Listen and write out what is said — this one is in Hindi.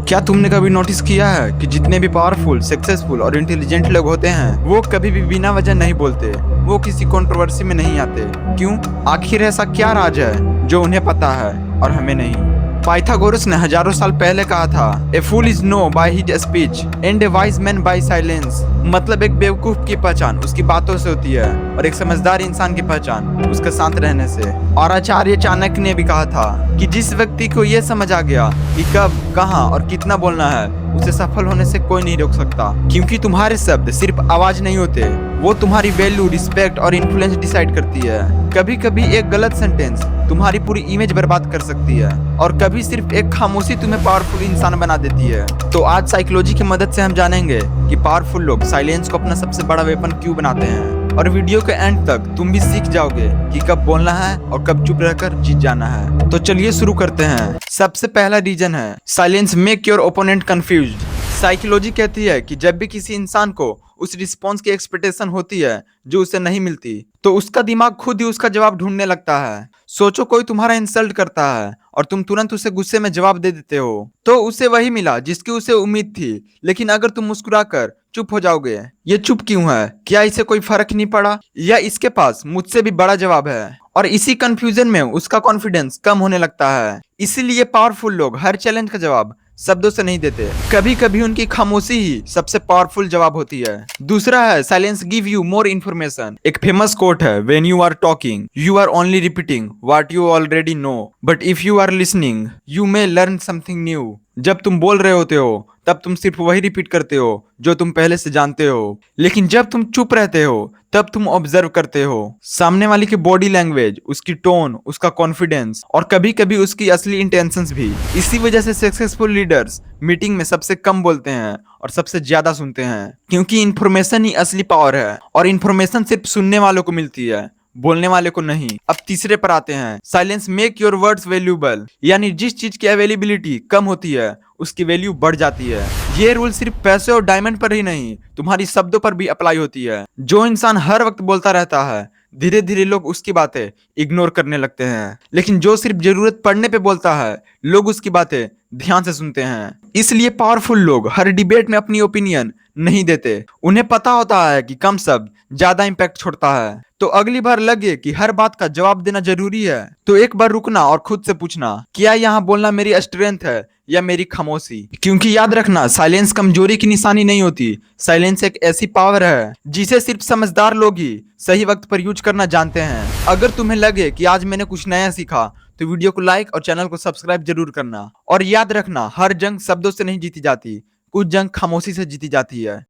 क्या तुमने कभी नोटिस किया है कि जितने भी पावरफुल, सक्सेसफुल और इंटेलिजेंट लोग होते हैं वो कभी भी बिना वजह नहीं बोलते, वो किसी कंट्रोवर्सी में नहीं आते। क्यों? आखिर ऐसा क्या राज है जो उन्हें पता है और हमें नहीं? पाइथागोरस ने हजारों साल पहले कहा था, a fool is known by his speech and a wise man by silence. मतलब एक बेवकूफ की पहचान उसकी बातों से होती है और एक समझदार इंसान की पहचान उसके शांत रहने से। और आचार्य चाणक्य ने भी कहा था कि जिस व्यक्ति को यह समझ आ गया कि कब, कहां और कितना बोलना है, उसे सफल होने से कोई नहीं रोक सकता। क्योंकि तुम्हारे शब्द सिर्फ आवाज नहीं होते, वो तुम्हारी वैल्यू, रिस्पेक्ट और इन्फ्लुएंस डिसाइड करती है। कभी कभी एक गलत सेंटेंस तुम्हारी पूरी इमेज बर्बाद कर सकती है और कभी सिर्फ एक खामोशी तुम्हें पावरफुल इंसान बना देती है। तो आज साइकोलॉजी की मदद से हम जानेंगे कि पावरफुल लोग साइलेंस को अपना सबसे बड़ा वेपन क्यों बनाते हैं। और वीडियो के एंड तक तुम भी सीख जाओगे कि कब बोलना है और कब चुप रहकर जीत जाना है। तो चलिए शुरू करते हैं। सबसे पहला रीजन है silence make your opponent confused. Psychology कहती है कि जब भी किसी इंसान को उस रिस्पॉन्स की एक्सपेक्टेशन होती है जो उसे नहीं मिलती, तो उसका दिमाग खुद ही उसका जवाब ढूंढने लगता है। सोचो, कोई तुम्हारा इंसल्ट करता है और तुम तुरंत उसे गुस्से में जवाब दे देते हो, तो उसे वही मिला जिसकी उसे उम्मीद थी। लेकिन अगर तुम मुस्कुराकर चुप हो जाओगे, ये चुप क्यों है? क्या इसे कोई फर्क नहीं पड़ा, या इसके पास मुझसे भी बड़ा जवाब है? और इसी कंफ्यूजन में उसका कॉन्फिडेंस कम होने लगता है। इसीलिए पावरफुल लोग हर चैलेंज का जवाब शब्दों से नहीं देते, कभी कभी उनकी खामोशी ही सबसे पावरफुल जवाब होती है। दूसरा है silence give you more information. एक फेमस कोट है, when you are talking you are only repeating what you already know, but if you are listening you may learn something new. जब तुम बोल रहे होते हो तब तुम सिर्फ वही रिपीट करते हो जो तुम पहले से जानते हो, लेकिन जब तुम चुप रहते हो तब तुम ऑब्जर्व करते हो सामने वाले की बॉडी लैंग्वेज, उसकी टोन, उसका कॉन्फिडेंस और कभी कभी उसकी असली इंटेंशंस भी। इसी वजह से सक्सेसफुल लीडर्स मीटिंग में सबसे कम बोलते हैं और सबसे ज्यादा सुनते हैं, क्योंकि इन्फॉर्मेशन ही असली पावर है और इन्फॉर्मेशन सिर्फ सुनने वालों को मिलती है, बोलने वाले को नहीं। अब तीसरे पर आते हैं, silence make your words valuable. यानी जिस चीज की अवेलेबिलिटी कम होती है उसकी वैल्यू बढ़ जाती है। ये रूल सिर्फ पैसे और डायमंड पर ही नहीं, तुम्हारी शब्दों पर भी अप्लाई होती है। जो इंसान हर वक्त बोलता रहता है, धीरे धीरे लोग उसकी बातें इग्नोर करने लगते हैं, लेकिन जो सिर्फ जरूरत पड़ने पे बोलता है, लोग उसकी बातें ध्यान से सुनते हैं। इसलिए पावरफुल लोग हर डिबेट में अपनी ओपिनियन नहीं देते। उन्हें पता होता है कि कम शब्द ज्यादा इंपैक्ट छोड़ता है। तो अगली बार लगे कि हर बात का जवाब देना जरूरी है, तो एक बार रुकना और खुद से पूछना, क्या यहाँ बोलना मेरी स्ट्रेंथ है या मेरी खामोशी? क्योंकि याद रखना, साइलेंस कमजोरी की निशानी नहीं होती। साइलेंस एक ऐसी पावर है जिसे सिर्फ समझदार लोग ही सही वक्त पर यूज करना जानते हैं। अगर तुम्हें लगे कि आज मैंने कुछ नया सीखा, तो वीडियो को लाइक और चैनल को सब्सक्राइब जरूर करना। और याद रखना, हर जंग शब्दों से नहीं जीती जाती, कुछ जंग खामोशी से जीती जाती है।